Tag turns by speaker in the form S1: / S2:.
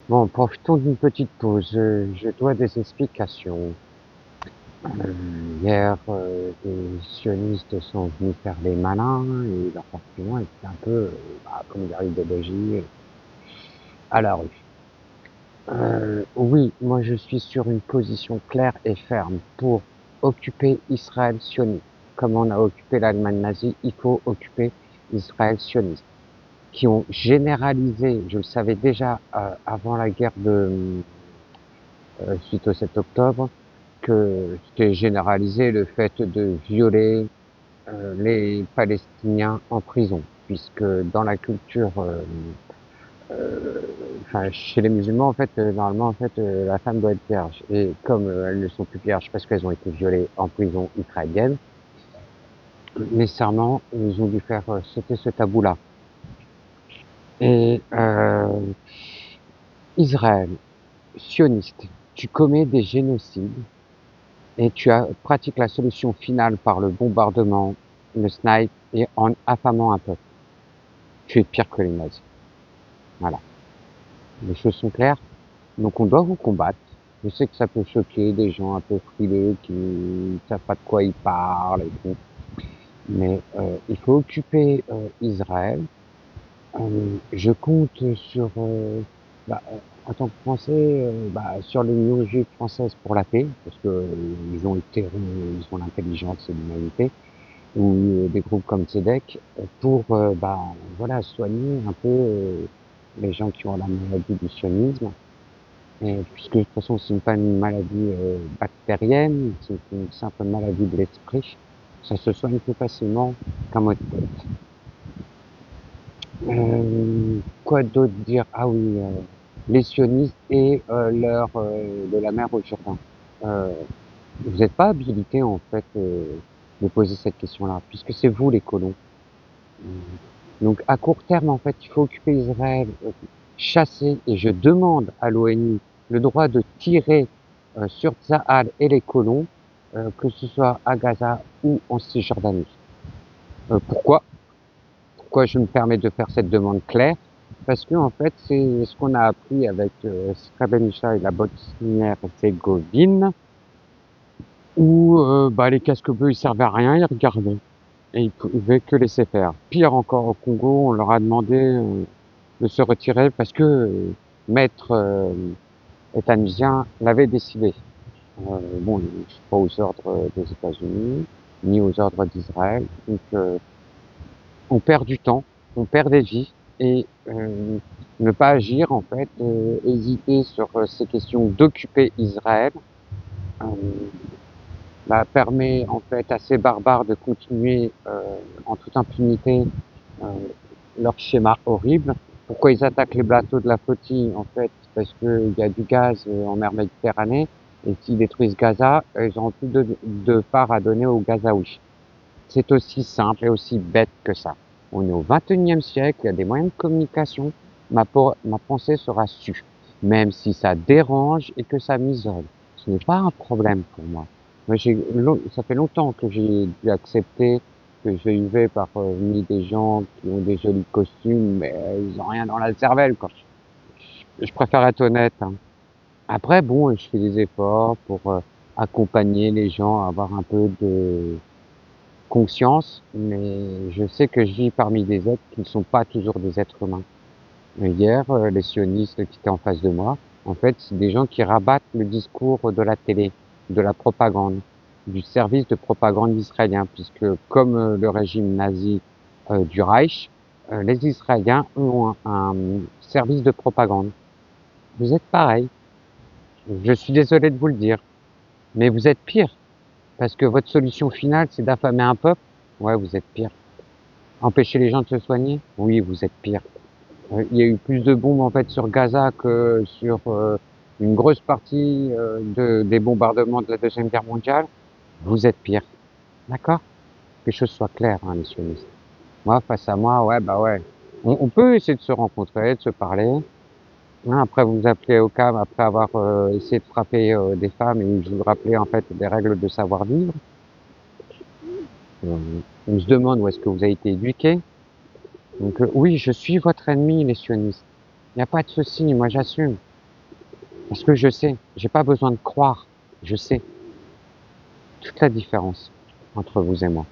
S1: Bon, profitons d'une petite pause. Je dois des explications. Hier, des sionistes sont venus faire les malins et leur argument était un peu, comment dire, idéologie à la rue. Oui, moi je suis sur une position claire et ferme pour occuper Israël sioniste. Comme on a occupé l'Allemagne nazie, il faut occuper Israël sioniste. Qui ont généralisé, je le savais déjà avant la guerre suite au 7 octobre, que c'était généralisé le fait de violer les Palestiniens en prison, puisque dans la culture, enfin chez les musulmans en fait, normalement en fait la femme doit être vierge, et comme elles ne sont plus vierges parce qu'elles ont été violées en prison israélienne, nécessairement ils ont dû faire sauter ce tabou-là. Et Israël, sioniste, tu commets des génocides et tu pratiques la solution finale par le bombardement, le snipe et en affamant un peuple. Tu es pire que les nazis. Voilà. Les choses sont claires. Donc on doit vous combattre. Je sais que ça peut choquer des gens un peu frileux qui ne savent pas de quoi ils parlent et tout. Mais il faut occuper Israël. Je compte sur, en tant que Français, sur l'Union française pour la paix, parce que ils ont été, ils ont l'intelligence et l'humanité, ou des groupes comme TEDEC, pour, voilà, soigner un peu les gens qui ont la maladie du sionisme. Et puisque de toute façon, ce n'est pas une maladie bactérienne, c'est une simple maladie de l'esprit, ça se soigne plus facilement qu'un mot de tête. Quoi d'autre dire? Ah oui, les sionistes et de la mer au Jourdain. Euh, vous n'êtes pas habilité en fait de poser cette question-là, puisque c'est vous les colons. Donc à court terme, en fait, il faut occuper Israël, chasser, et je demande à l'ONU le droit de tirer sur Tsahal et les colons, que ce soit à Gaza ou en Cisjordanie. Pourquoi? Pourquoi je me permets de faire cette demande claire? Parce que en fait, c'est ce qu'on a appris avec Srebrenica et la Bosnie-Herzégovine, où les casques bleus ils servaient à rien, ils regardaient et ils pouvaient que laisser faire. Pire encore, au Congo, on leur a demandé de se retirer parce que maître étanisien l'avait décidé. Bon, je suis pas aux ordres des États-Unis ni aux ordres d'Israël, donc on perd du temps, on perd des vies et ne pas agir en fait, hésiter sur ces questions d'occuper Israël, euh, permet en fait à ces barbares de continuer en toute impunité euh, leur schéma horrible. Pourquoi ils attaquent les bateaux de la flottille? En fait, parce qu'il y a du gaz en mer Méditerranée, et s'ils détruisent Gaza, ils n'auront plus de part à donner aux Gazaouis. C'est aussi simple et aussi bête que ça. On est au XXIe siècle, il y a des moyens de communication, ma pensée sera sue. Même si ça dérange et que ça m'isole. Ce n'est pas un problème pour moi. Moi, ça fait longtemps que j'ai dû accepter que je vivais parmi des gens qui ont des jolis costumes, mais ils ont rien dans la cervelle, quoi. Je préfère être honnête, hein. Après, bon, je fais des efforts pour accompagner les gens à avoir un peu de conscience, mais je sais que je vis parmi des êtres qui ne sont pas toujours des êtres humains. Hier, les sionistes qui étaient en face de moi, en fait, c'est des gens qui rabattent le discours de la télé, de la propagande, du service de propagande israélien, puisque comme le régime nazi du Reich, les Israéliens ont un service de propagande. Vous êtes pareil. Je suis désolé de vous le dire, mais vous êtes pire, parce que votre solution finale, c'est d'affamer un peuple. Ouais, vous êtes pire. Empêcher les gens de se soigner? Oui, vous êtes pire. Il y a eu plus de bombes en fait sur Gaza que sur une grosse partie des bombardements de la Deuxième Guerre mondiale. Vous êtes pire. D'accord? Que les choses soient claires, hein, les sionistes. Moi, face à moi, ouais, bah ouais. On peut essayer de se rencontrer, de se parler. Hein, après, vous appelez au calme, après avoir essayé de frapper des femmes, et je vous rappelais en fait des règles de savoir-vivre. On se demande où est-ce que vous avez été éduqué. Donc oui, je suis votre ennemi, les sionistes. Il n'y a pas de souci, moi j'assume. Parce que je sais, j'ai pas besoin de croire, je sais toute la différence entre vous et moi.